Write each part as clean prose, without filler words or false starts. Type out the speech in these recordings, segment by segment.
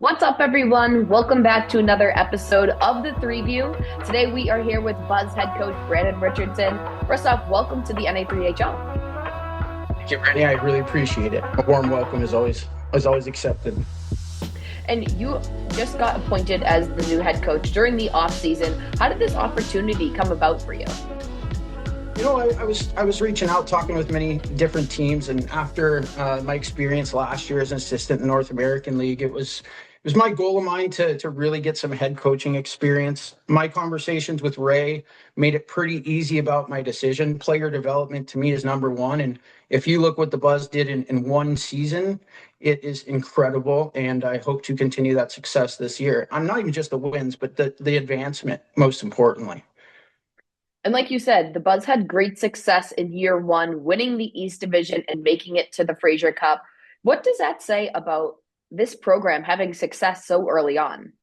What's up, everyone? Welcome back to another episode of the Three View. Today we are here with Buzz head coach Brandon Richardson. First off, welcome to the NA3HL. Thank you, Brittany. I really appreciate it. A warm welcome is always accepted. And you just got appointed as the new head coach during the off season. How did this opportunity come about for you? I was reaching out, talking with many different teams, and after my experience last year as an assistant in the North American League, it was my goal of mine to really get some head coaching experience. My conversations with Ray made it pretty easy about my decision. Player development to me is number one, and if you look what the Buzz did in one season, it is incredible, and I hope to continue that success this year. I'm not even just the wins, but the advancement, most importantly. And like you said, the Buzz had great success in year one, winning the East Division and making it to the Fraser Cup. What does that say about this program having success so early on?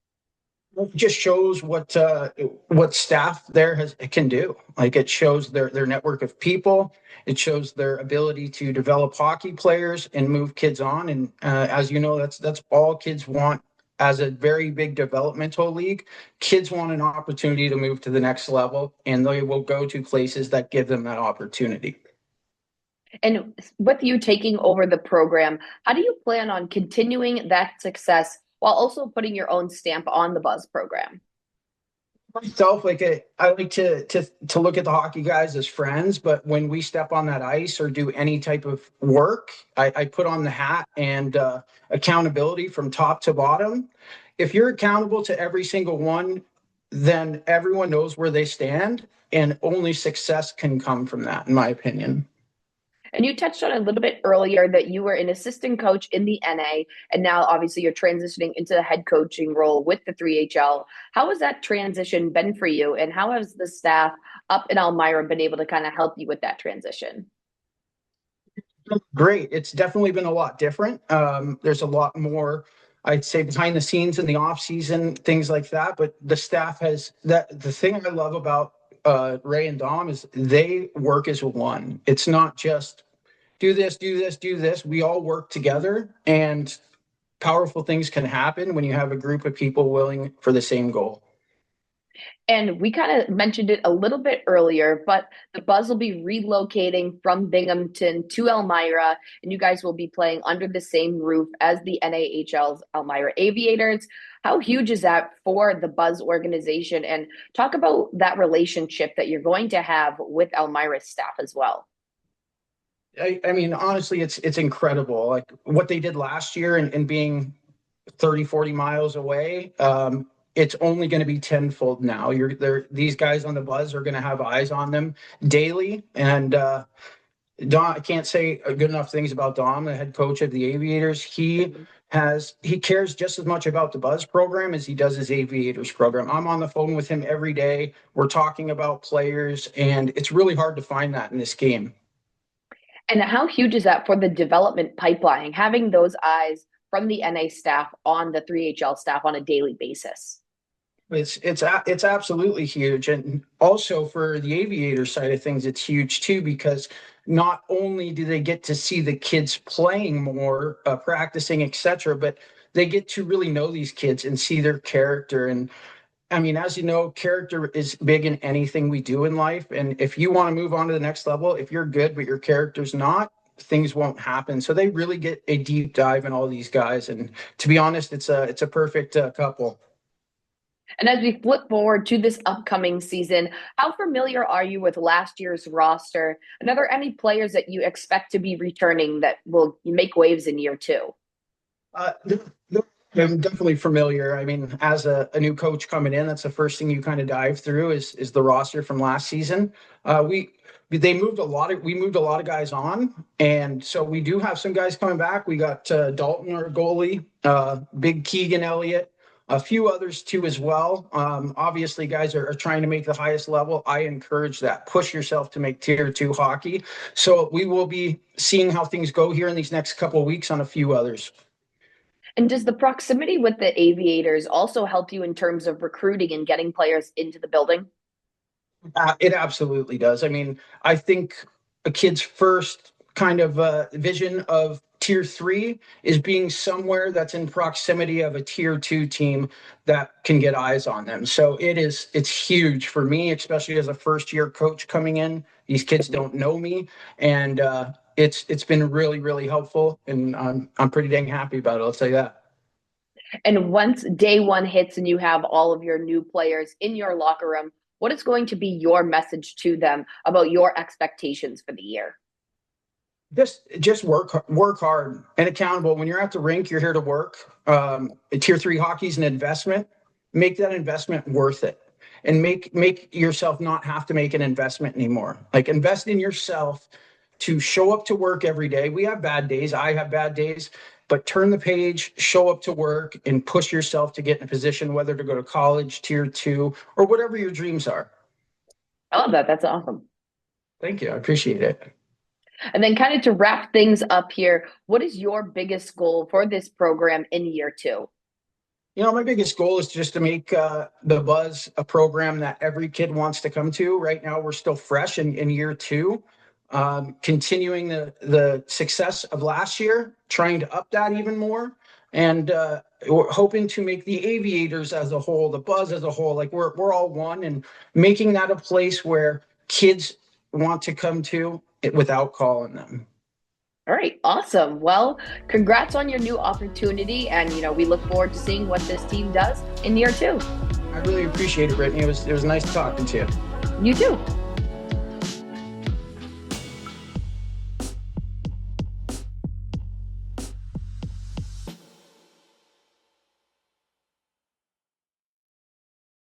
It just shows what staff there can do. Like, it shows their network of people. It shows their ability to develop hockey players and move kids on. And as you know, that's all kids want. As a very big developmental league, kids want an opportunity to move to the next level, and they will go to places that give them that opportunity. And with you taking over the program, how do you plan on continuing that success while also putting your own stamp on the Buzz program? Myself, I like to look at the hockey guys as friends, but when we step on that ice or do any type of work, I put on the hat and accountability from top to bottom. If you're accountable to every single one, then everyone knows where they stand, and only success can come from that, in my opinion. And you touched on a little bit earlier that you were an assistant coach in the NA, and now obviously you're transitioning into the head coaching role with the 3HL. How has that transition been for you, and how has the staff up in Elmyra been able to kind of help you with that transition? Great. It's definitely been a lot different. There's a lot more, I'd say, behind the scenes in the off season, things like that. But the staff has that. The thing I love about Ray and Dom is they work as one. It's not just do this, do this, do this. We all work together, and powerful things can happen when you have a group of people willing for the same goal. And we kind of mentioned it a little bit earlier, but the Buzz will be relocating from Binghamton to Elmyra, and you guys will be playing under the same roof as the NAHL's Elmyra Aviators. How huge is that for the Buzz organization? And talk about that relationship that you're going to have with Elmyra's staff as well. I mean, honestly, it's incredible. Like what they did last year and being 30, 40 miles away, it's only going to be tenfold now. These guys on the Buzz are going to have eyes on them daily. And Dom, I can't say good enough things about Dom, the head coach of the Aviators. He cares just as much about the Buzz program as he does his Aviators program. I'm on the phone with him every day. We're talking about players, and it's really hard to find that in this game. And how huge is that for the development pipeline, having those eyes from the NA staff on the 3HL staff on a daily basis? It's absolutely huge. And also for the Aviator side of things, it's huge too, because not only do they get to see the kids playing more, practicing, etc., but they get to really know these kids and see their character. And I mean, as you know, character is big in anything we do in life. And if you want to move on to the next level, if you're good, but your character's not, things won't happen. So they really get a deep dive in all these guys. And to be honest, it's a perfect couple. And as we flip forward to this upcoming season, how familiar are you with last year's roster? And are there any players that you expect to be returning that will make waves in year two? I'm definitely familiar. I mean, as a new coach coming in, that's the first thing you kind of dive through is the roster from last season. We moved a lot of guys on, and so we do have some guys coming back. We got Dalton, our goalie, Big Keegan Elliott, a few others too as well. Obviously, guys are trying to make the highest level. I encourage that. Push yourself to make tier 2 hockey. So we will be seeing how things go here in these next couple of weeks on a few others. And does the proximity with the Aviators also help you in terms of recruiting and getting players into the building? It absolutely does. I mean, I think a kid's first kind of vision of tier 3 is being somewhere that's in proximity of a tier 2 team that can get eyes on them. So it's huge for me, especially as a first year coach coming in. These kids don't know me, and it's been really, really helpful, and I'm pretty dang happy about it. I'll tell you that. And once day one hits and you have all of your new players in your locker room, what is going to be your message to them about your expectations for the year? Just work hard and accountable. When you're at the rink, you're here to work. Tier 3 hockey is an investment. Make that investment worth it, and make yourself not have to make an investment anymore. Like, invest in yourself to show up to work every day. We have bad days. I have bad days, but turn the page, show up to work, and push yourself to get in a position, whether to go to college, tier 2, or whatever your dreams are. I love that. That's awesome. Thank you. I appreciate it. And then, kind of to wrap things up here, what is your biggest goal for this program in year two? My biggest goal is just to make the Buzz a program that every kid wants to come to. Right now, we're still fresh in year 2, continuing the success of last year, trying to up that even more, and we're hoping to make the Aviators as a whole, the Buzz as a whole, like we're all one, and making that a place where kids want to come to it without calling them. All right, awesome. Well, congrats on your new opportunity, and we look forward to seeing what this team does in year two. I really appreciate it, Brittany. It was nice talking to you. You too.